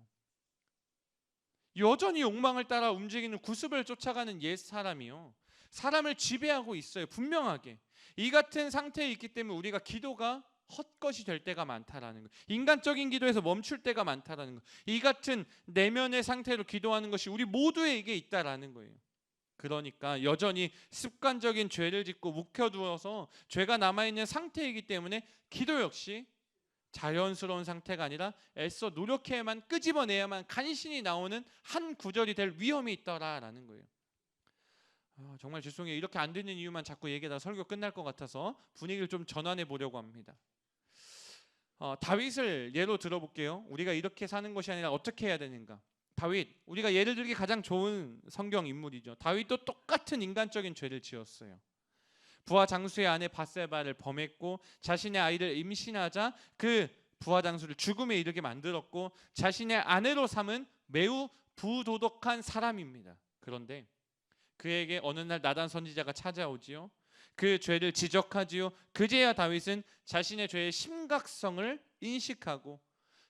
여전히 욕망을 따라 움직이는 구습을 쫓아가는 옛사람이요, 사람을 지배하고 있어요. 분명하게 이 같은 상태에 있기 때문에 우리가 기도가 헛것이 될 때가 많다라는 거, 인간적인 기도에서 멈출 때가 많다라는 거, 이 같은 내면의 상태로 기도하는 것이 우리 모두에게 있다라는 거예요. 그러니까 여전히 습관적인 죄를 짓고 묵혀두어서 죄가 남아있는 상태이기 때문에 기도 역시 자연스러운 상태가 아니라 애써 노력해야만, 끄집어내야만 간신히 나오는 한 구절이 될 위험이 있더라라는 거예요. 정말 죄송해요. 이렇게 안 되는 이유만 자꾸 얘기하다 설교 끝날 것 같아서 분위기를 좀 전환해 보려고 합니다. 다윗을 예로 들어볼게요. 우리가 이렇게 사는 것이 아니라 어떻게 해야 되는가. 다윗, 우리가 예를 들기 가장 좋은 성경 인물이죠. 다윗도 똑같은 인간적인 죄를 지었어요. 부하 장수의 아내 밧세바를 범했고 자신의 아이를 임신하자 그 부하 장수를 죽음에 이르게 만들었고 자신의 아내로 삼은 매우 부도덕한 사람입니다. 그런데 그에게 어느 날 나단 선지자가 찾아오지요. 그 죄를 지적하지요. 그제야 다윗은 자신의 죄의 심각성을 인식하고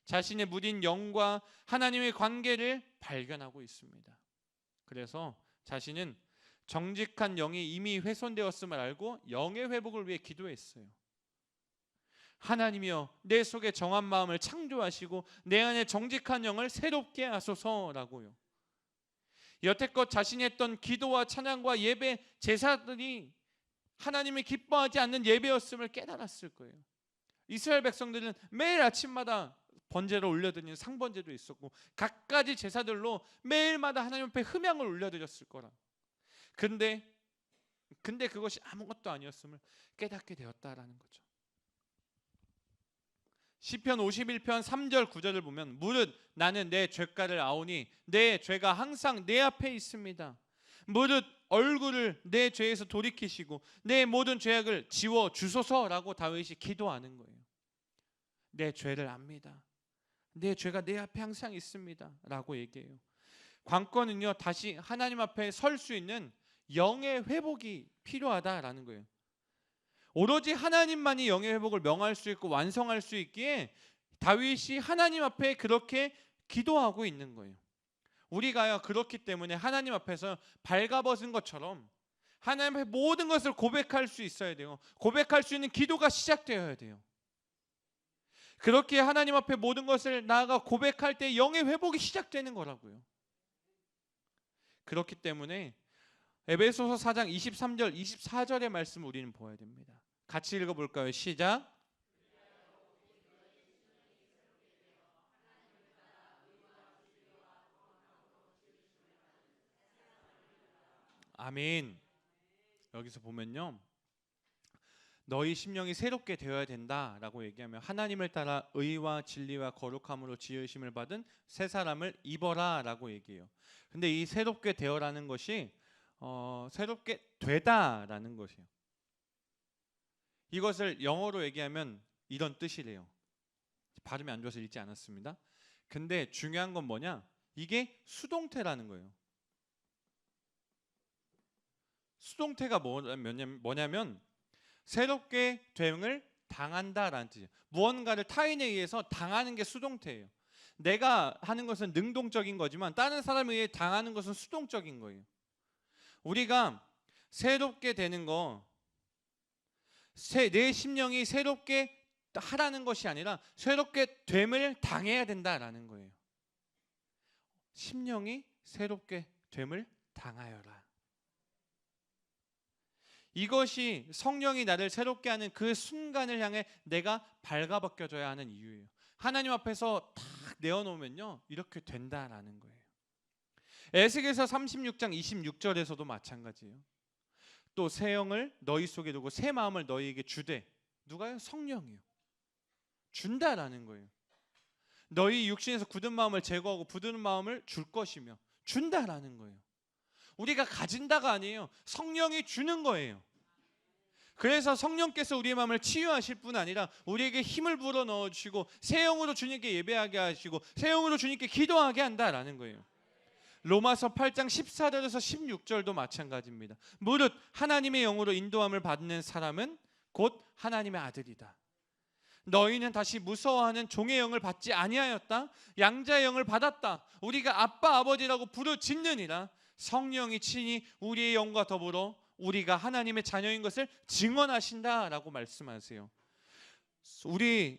자신의 무딘 영과 하나님의 관계를 발견하고 있습니다. 그래서 자신은 정직한 영이 이미 훼손되었음을 알고 영의 회복을 위해 기도했어요. 하나님이여, 내 속에 정한 마음을 창조하시고 내 안에 정직한 영을 새롭게 하소서라고요. 여태껏 자신이 했던 기도와 찬양과 예배, 제사들이 하나님이 기뻐하지 않는 예배였음을 깨달았을 거예요. 이스라엘 백성들은 매일 아침마다 번제를 올려드리는 상번제도 있었고 갖가지 제사들로 매일마다 하나님 앞에 흠향을 올려드렸을 거라. 근데 그것이 아무것도 아니었음을 깨닫게 되었다라는 거죠. 시편 51편 3절 9절을 보면 무릇 나는 내 죄가를 아오니 내 죄가 항상 내 앞에 있습니다. 무릇 얼굴을 내 죄에서 돌이키시고 내 모든 죄악을 지워 주소서라고 다윗이 기도하는 거예요. 내 죄를 압니다. 내 죄가 내 앞에 항상 있습니다 라고 얘기해요. 관건은요, 다시 하나님 앞에 설 수 있는 영의 회복이 필요하다라는 거예요. 오로지 하나님만이 영의 회복을 명할 수 있고 완성할 수 있기에 다윗이 하나님 앞에 그렇게 기도하고 있는 거예요. 우리가요, 그렇기 때문에 하나님 앞에서 발가벗은 것처럼 하나님 앞에 모든 것을 고백할 수 있어야 돼요. 고백할 수 있는 기도가 시작되어야 돼요. 그렇게 하나님 앞에 모든 것을 나아가 고백할 때 영의 회복이 시작되는 거라고요. 그렇기 때문에 에베소서 4장 23절 24절의 말씀 우리는 보아야 됩니다. 같이 읽어볼까요? 시작. 아멘. 여기서 보면요, 너희 심령이 새롭게 되어야 된다라고 얘기하면 하나님을 따라 의와 진리와 거룩함으로 지으심을 받은 새 사람을 입어라라고 얘기해요. 근데 이 새롭게 되어라는 것이 새롭게 되다라는 것이에요. 이것을 영어로 얘기하면 이런 뜻이래요. 발음이 안 좋아서 읽지 않았습니다. 근데 중요한 건 뭐냐? 이게 수동태라는 거예요. 수동태가 뭐냐면 새롭게 됨을 당한다라는 뜻이에요. 무언가를 타인에 의해서 당하는 게 수동태예요. 내가 하는 것은 능동적인 거지만 다른 사람에 의해 당하는 것은 수동적인 거예요. 우리가 새롭게 되는 거, 내 심령이 새롭게 하라는 것이 아니라 새롭게 됨을 당해야 된다라는 거예요. 심령이 새롭게 됨을 당하여라. 이것이 성령이 나를 새롭게 하는 그 순간을 향해 내가 발가벗겨져야 하는 이유예요. 하나님 앞에서 딱 내어놓으면요 이렇게 된다라는 거예요. 에스겔서 36장 26절에서도 마찬가지예요. 또 새 영을 너희 속에 두고 새 마음을 너희에게 주되, 누가요? 성령이요. 준다라는 거예요. 너희 육신에서 굳은 마음을 제거하고 부드러운 마음을 줄 것이며, 준다라는 거예요. 우리가 가진다가 아니에요. 성령이 주는 거예요. 그래서 성령께서 우리의 마음을 치유하실 뿐 아니라 우리에게 힘을 불어 넣어주시고 새 영으로 주님께 예배하게 하시고 새 영으로 주님께 기도하게 한다라는 거예요. 로마서 8장 14절에서 16절도 마찬가지입니다. 무릇 하나님의 영으로 인도함을 받는 사람은 곧 하나님의 아들이다. 너희는 다시 무서워하는 종의 영을 받지 아니하였다. 양자의 영을 받았다. 우리가 아빠 아버지라고 부르짖느니라. 성령이 친히 우리의 영과 더불어 우리가 하나님의 자녀인 것을 증언하신다라고 말씀하세요.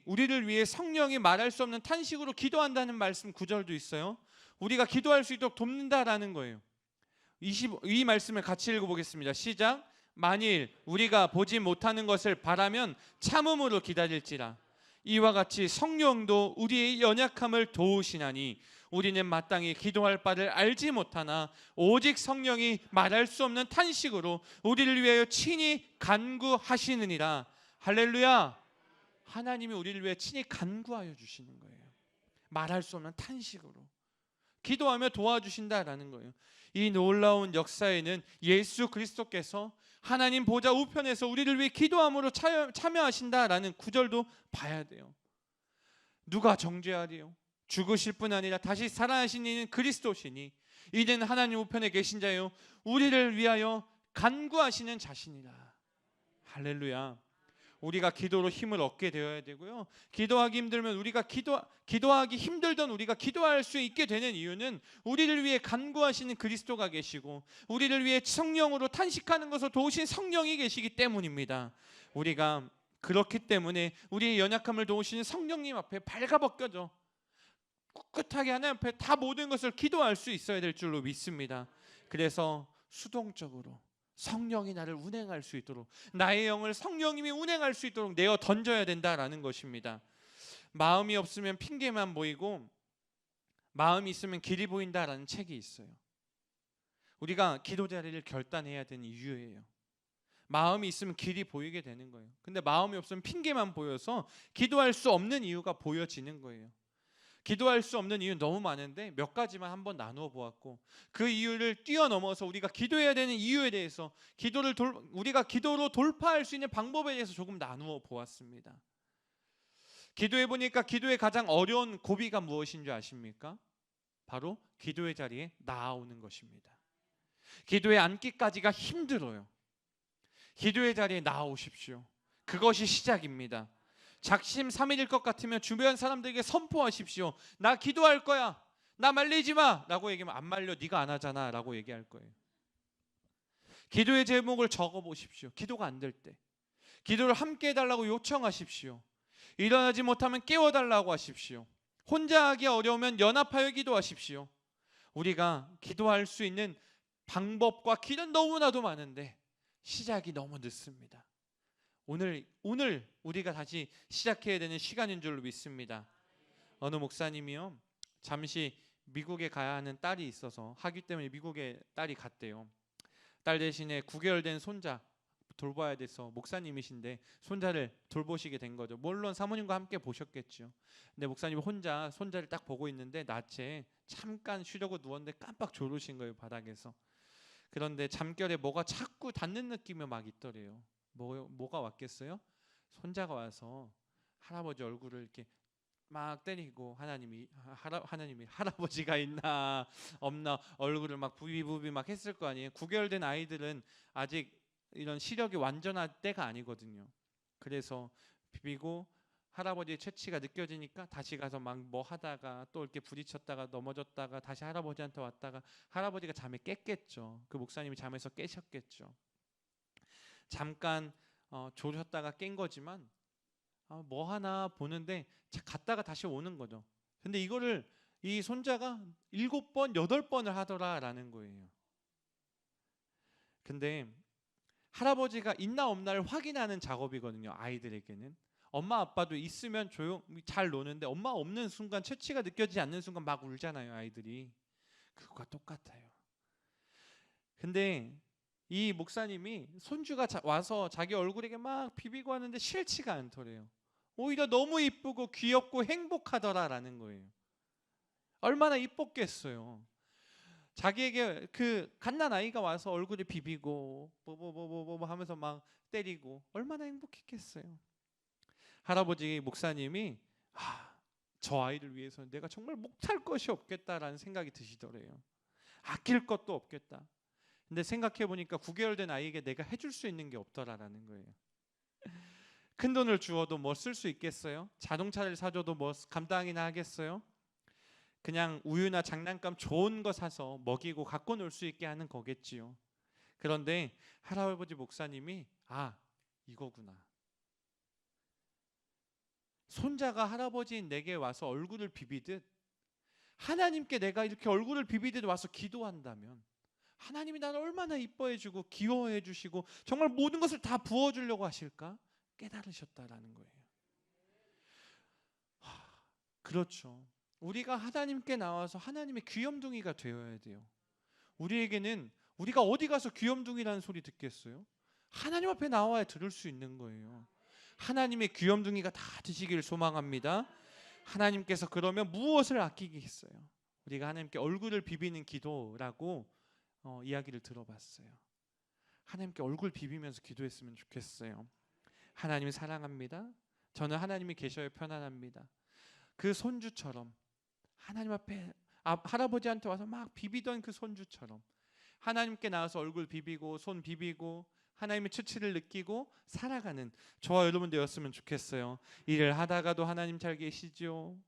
우리를 위해 성령이 말할 수 없는 탄식으로 기도한다는 말씀 9절도 있어요. 우리가 기도할 수 있도록 돕는다라는 거예요. 이 말씀을 같이 읽어보겠습니다. 시작. 만일 우리가 보지 못하는 것을 바라면 참음으로 기다릴지라. 이와 같이 성령도 우리의 연약함을 도우시나니 우리는 마땅히 기도할 바를 알지 못하나 오직 성령이 말할 수 없는 탄식으로 우리를 위하여 친히 간구하시느니라. 할렐루야. 하나님이 우리를 위해 친히 간구하여 주시는 거예요. 말할 수 없는 탄식으로 기도하며 도와주신다라는 거예요. 이 놀라운 역사에는 예수 그리스도께서 하나님 보좌 우편에서 우리를 위해 기도함으로 참여하신다라는 구절도 봐야 돼요. 누가 정죄하리요? 죽으실 뿐 아니라 다시 살아나신 이는 그리스도시니 이는 하나님 우편에 계신 자요 우리를 위하여 간구하시는 자신이라. 할렐루야. 우리가 기도로 힘을 얻게 되어야 되고요. 기도하기 힘들면 우리가 기도하기 힘들던 우리가 기도할 수 있게 되는 이유는 우리를 위해 간구하시는 그리스도가 계시고 우리를 위해 성령으로 탄식하는 것을 도우신 성령이 계시기 때문입니다. 우리가 그렇기 때문에 우리의 연약함을 도우시는 성령님 앞에 발가벗겨져 꿋꿋하게 하나님 앞에 다 모든 것을 기도할 수 있어야 될 줄로 믿습니다. 그래서 수동적으로 성령이 나를 운행할 수 있도록, 나의 영을 성령님이 운행할 수 있도록 내어 던져야 된다라는 것입니다. 마음이 없으면 핑계만 보이고 마음이 있으면 길이 보인다라는 책이 있어요. 우리가 기도 자리를 결단해야 되는 이유예요. 마음이 있으면 길이 보이게 되는 거예요. 근데 마음이 없으면 핑계만 보여서 기도할 수 없는 이유가 보여지는 거예요. 기도할 수 없는 이유는 너무 많은데 몇 가지만 한번 나누어 보았고, 그 이유를 뛰어넘어서 우리가 기도해야 되는 이유에 대해서 우리가 기도로 돌파할 수 있는 방법에 대해서 조금 나누어 보았습니다. 기도해 보니까 기도의 가장 어려운 고비가 무엇인 줄 아십니까? 바로 기도의 자리에 나아오는 것입니다. 기도에 앉기까지가 힘들어요. 기도의 자리에 나아오십시오. 그것이 시작입니다. 작심삼일일 것 같으면 주변 사람들에게 선포하십시오. 나 기도할 거야. 나 말리지 마 라고 얘기하면 안 말려, 네가 안 하잖아 라고 얘기할 거예요. 기도의 제목을 적어보십시오. 기도가 안 될 때 기도를 함께 해달라고 요청하십시오. 일어나지 못하면 깨워달라고 하십시오. 혼자 하기 어려우면 연합하여 기도하십시오. 우리가 기도할 수 있는 방법과 길은 너무나도 많은데 시작이 너무 늦습니다. 오늘 우리가 다시 시작해야 되는 시간인 줄로 믿습니다. 어느 목사님이요, 잠시 미국에 가야 하는 딸이 있어서 학위 때문에 미국에 딸이 갔대요. 딸 대신에 9개월 된 손자 돌봐야 돼서 목사님이신데 손자를 돌보시게 된 거죠. 물론 사모님과 함께 보셨겠죠. 근데 목사님이 혼자 손자를 딱 보고 있는데 낮에 잠깐 쉬려고 누웠는데 깜빡 졸으신 거예요, 바닥에서. 그런데 잠결에 뭐가 자꾸 닿는 느낌이 막 있더래요. 뭐가 왔겠어요? 손자가 와서 할아버지 얼굴을 이렇게 막 때리고 하나님이 할아버지가 있나 없나 얼굴을 막 부비부비 막 했을 거 아니에요. 9개월 된 아이들은 아직 이런 시력이 완전할 때가 아니거든요. 그래서 비비고 할아버지의 채취가 느껴지니까 다시 가서 막 뭐 하다가 또 이렇게 부딪혔다가 넘어졌다가 다시 할아버지한테 왔다가 할아버지가 잠에 깼겠죠. 그 목사님이 잠에서 깨셨겠죠. 잠깐 졸으셨다가 깬 거지만 뭐 하나 보는데 갔다가 다시 오는 거죠. 근데 이거를 이 손자가 7번, 8번을 하더라라는 거예요. 근데 할아버지가 있나 없나를 확인하는 작업이거든요. 아이들에게는 엄마 아빠도 있으면 조용히 잘 노는데 엄마 없는 순간, 채취가 느껴지지 않는 순간 막 울잖아요, 아이들이. 그거가 똑같아요. 근데 이 목사님이 손주가 와서 자기 얼굴에게 막 비비고 하는데 싫지가 않더래요. 오히려 너무 이쁘고 귀엽고 행복하더라라는 거예요. 얼마나 이뻤겠어요. 자기에게 그 갓난 아이가 와서 얼굴에 비비고 뭐 하면서 막 때리고 얼마나 행복했겠어요. 할아버지 목사님이 저 아이를 위해서 내가 정말 목탈 것이 없겠다라는 생각이 드시더래요. 아낄 것도 없겠다. 근데 생각해 보니까 9개월 된 아이에게 내가 해줄 수 있는 게 없더라라는 거예요. 큰 돈을 주어도 뭐 쓸 수 있겠어요? 자동차를 사줘도 뭐 감당이나 하겠어요? 그냥 우유나 장난감 좋은 거 사서 먹이고 갖고 놀 수 있게 하는 거겠지요. 그런데 할아버지 목사님이 이거구나. 손자가 할아버지인 내게 와서 얼굴을 비비듯 하나님께 내가 이렇게 얼굴을 비비듯 와서 기도한다면 하나님이 나를 얼마나 이뻐해 주고 귀여워해 주시고 정말 모든 것을 다 부어주려고 하실까 깨달으셨다라는 거예요. 그렇죠. 우리가 하나님께 나와서 하나님의 귀염둥이가 되어야 돼요. 우리에게는 우리가 어디 가서 귀염둥이라는 소리 듣겠어요? 하나님 앞에 나와야 들을 수 있는 거예요. 하나님의 귀염둥이가 다 되시기를 소망합니다. 하나님께서 그러면 무엇을 아끼겠어요? 우리가 하나님께 얼굴을 비비는 기도라고 이야기를 들어봤어요. 하나님께 얼굴 비비면서 기도했으면 좋겠어요. 하나님 사랑합니다. 저는 하나님이 계셔야 편안합니다. 그 손주처럼 하나님 앞에 할아버지한테 와서 막 비비던 그 손주처럼 하나님께 나와서 얼굴 비비고 손 비비고 하나님의 추치를 느끼고 살아가는 저와 여러분 되었으면 좋겠어요. 일을 하다가도 하나님 잘 계시죠?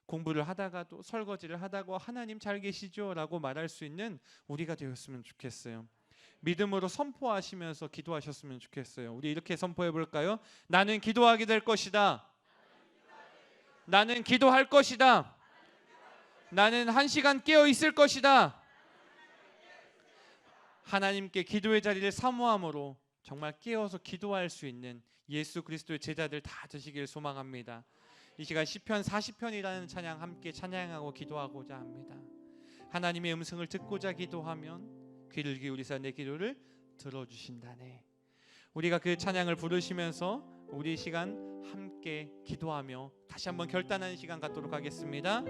공부를 하다가도 설거지를 하다가 하나님 잘 계시죠? 라고 말할 수 있는 우리가 되었으면 좋겠어요. 믿음으로 선포하시면서 기도하셨으면 좋겠어요. 우리 이렇게 선포해 볼까요? 나는 기도하게 될 것이다. 나는 기도할 것이다. 나는 1시간 깨어 있을 것이다. 하나님께 기도의 자리를 사모함으로 정말 깨어서 기도할 수 있는 예수 그리스도의 제자들 다 되시길 소망합니다. 이 시간 시편 40편이라는 찬양 함께 찬양하고 기도하고자 합니다. 하나님의 음성을 듣고자 기도하면 귀를 기울이사 내 기도를 들어주신다네. 우리가 그 찬양을 부르시면서 우리 시간 함께 기도하며 다시 한번 결단하는 시간 갖도록 하겠습니다.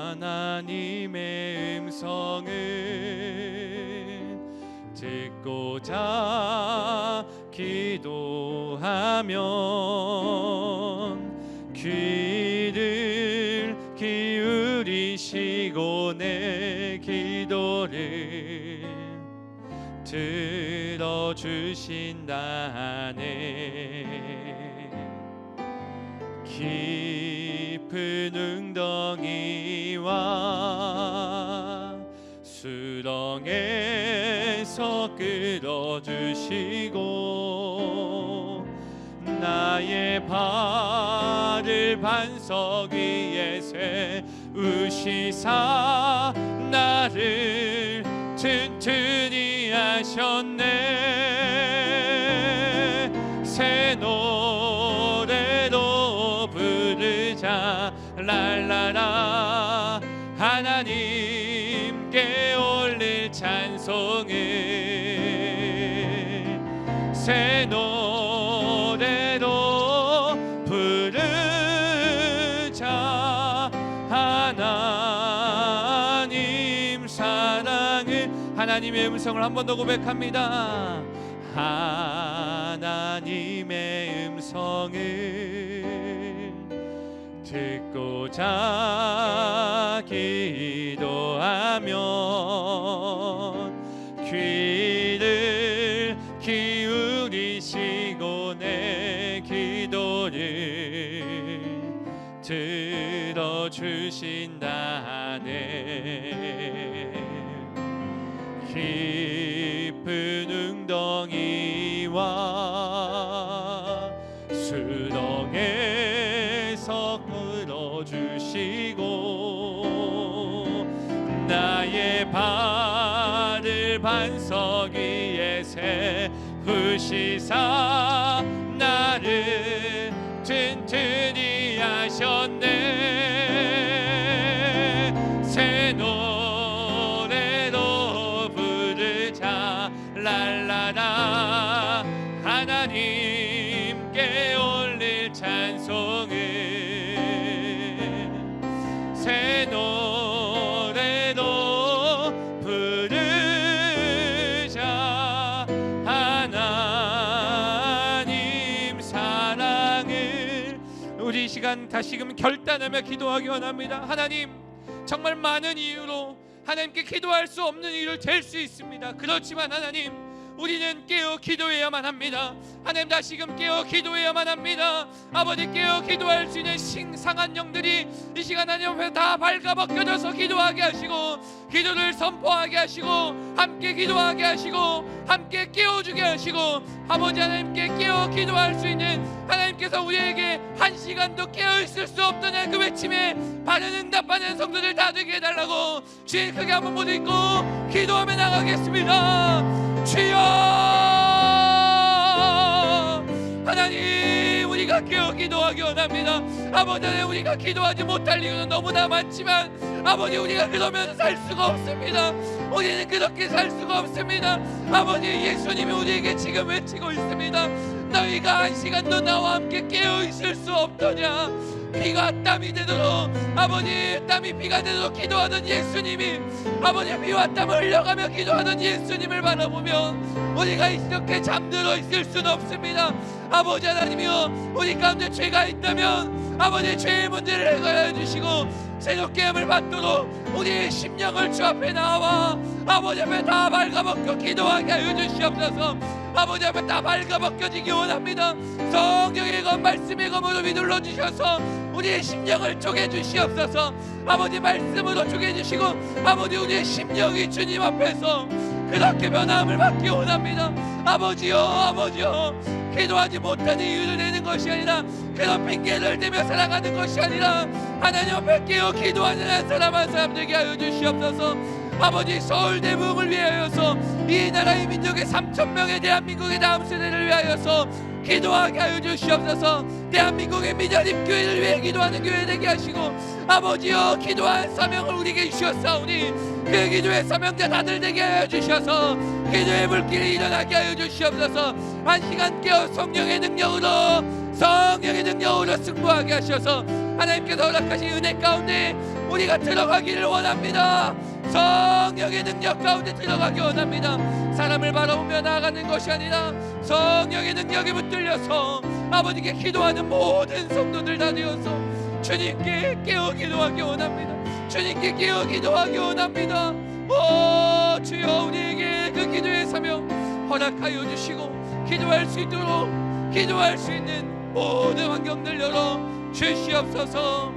하나님의 음성을 듣고자 기도하면 귀를 기울이시고 내 기도를 들어주신다네. 깊은 웅덩이와 수렁에서 끌어주시고 나의 발을 반석 위에 세우시사 나를 튼튼히 하셨네. 새 노래로 부르자 랄라라. 하나님께 올릴 찬송을 새 노래로 부르자. 하나님 사랑을 하나님의 음성을 한 번 더 고백합니다. 하나님의 음성을 듣고자 기도하면 귀를 기울이시고 내 기도를 들어주신다네. 깊은 웅덩이와 수렁에서 끌어주시고 베푸시사 나를 튼튼히 하셨네. 새 노래로 부르자 랄라라. 하나님께 올릴 찬송을 새 노래로 부르자. 하나님 사랑을 우리 시간 다시금 결단하며 기도하기 원합니다. 하나님, 정말 많은 이유로 하나님께 기도할 수 없는 이유를 댈 수 있습니다. 그렇지만 하나님, 우리는 깨어 기도해야만 합니다. 하나님, 다시금 깨어 기도해야만 합니다. 아버지, 깨어 기도할 수 있는 상한 영들이 이 시간 하나님 앞에 다 발가벗겨져서 기도하게 하시고, 기도를 선포하게 하시고, 함께 기도하게 하시고, 함께 깨워주게 하시고, 아버지 하나님께 깨어 기도할 수 있는 하나님께서 우리에게 한 시간도 깨어있을 수 없더냐 그 외침에 바른 응답하는 성도들 다 되게 해달라고 주의 크게 한번 모두 읽고 기도하며 나가겠습니다. 주여, 하나님, 우리가 깨어 기도하기 원합니다. 아버지, 우리가 기도하지 못할 이유는 너무나 많지만 아버지, 우리가 그러면 살 수가 없습니다. 우리는 그렇게 살 수가 없습니다. 아버지, 예수님이 우리에게 지금 외치고 있습니다. 너희가 한 시간도 나와 함께 깨어 있을 수 없더냐. 피가 땀이 되도록, 아버지, 땀이 피가 되도록 기도하던 예수님이, 아버지, 피와 땀을 흘려가며 기도하던 예수님을 바라보며 우리가 이렇게 잠들어 있을 수는 없습니다. 아버지 하나님이여, 우리 가운데 죄가 있다면 아버지, 죄의 문제를 해결해 주시고 새롭게 함을 받도록 우리의 심령을 주 앞에 나와 아버지 앞에 다 발가벗겨 기도하게 하여 주시옵소서. 아버지 앞에 다 발가벗겨지기 원합니다. 성령의 검, 말씀의 검으로 휘둘러 주셔서 우리의 심령을 쪼개주시옵소서. 아버지, 말씀으로 쪼개주시고 아버지, 우리의 심령이 주님 앞에서 그렇게 변함을 받기 원합니다. 아버지요, 아버지요, 기도하지 못하는 이유를 내는 것이 아니라, 그런 핑계를 대며 살아가는 것이 아니라 하나님 앞에 깨어 기도하는 한 사람 한 사람 되게 하여 주시옵소서. 아버지, 서울 대부흥을 위하여서, 이 나라의 민족의 3,000명의 대한민국의 다음 세대를 위하여서 기도하게 하여 주시옵소서. 대한민국의 미자립 교회를 위해 기도하는 교회 되게 하시고, 아버지여, 기도할 사명을 우리에게 주셨사오니 그 기도의 사명자 다들 되게 하여 주셔서 기도의 물길이 일어나게 하여 주시옵소서. 한 시간 깨어 성령의 능력으로 승부하게 하셔서 하나님께서 허락하신 은혜 가운데 우리가 들어가기를 원합니다. 성령의 능력 가운데 들어가기 원합니다. 사람을 바라보며 나아가는 것이 아니라 성령의 능력에 붙들려서 아버지께 기도하는 모든 성도들 다 되어서 주님께 깨어 기도하기 원합니다. 주님께 깨어 기도하기 원합니다. 오 주여, 우리에게 그 기도의 사명 허락하여 주시고 기도할 수 있도록, 기도할 수 있는 모든 환경들 열어 주시옵소서.